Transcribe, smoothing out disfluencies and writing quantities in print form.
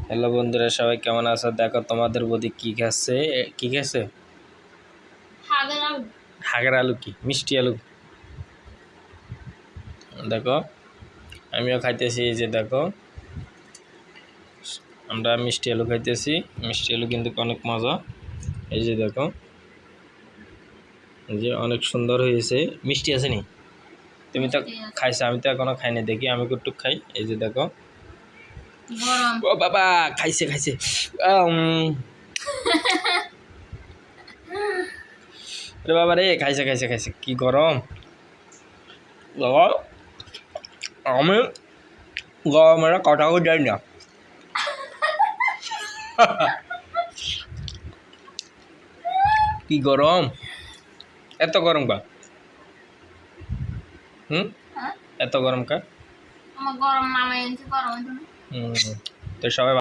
Hello বন্ধুরা, সবাই কেমন আছো? দেখো তোমাদের বৌদি কি খাচ্ছে। কি খাচ্ছে? হাগের আলু। কি মিষ্টি আলু। দেখো আমিও খাইতেছি। এই যে দেখো, আমরা মিষ্টি আলু খাইতেছি। মিষ্টি আলু কিন্তু অনেক মজা। এই যে দেখো, এই যে অনেক সুন্দর হয়েছে। মিষ্টি আছে নি? তুমি তো খাইছো, আমি তো এখনো খাইনি। দেখি আমি একটু খাই। এই যে দেখো, ও বাবা, খাইছে খাইছে। রে বাবা রে, খাইছে খাইছে খাইছে। কি গরম বাবা, আমি গরমের কথাও যাই না। কি গরম, এত গরম কা? এত গরম কা? গরম নামাই গরম। তো সবাই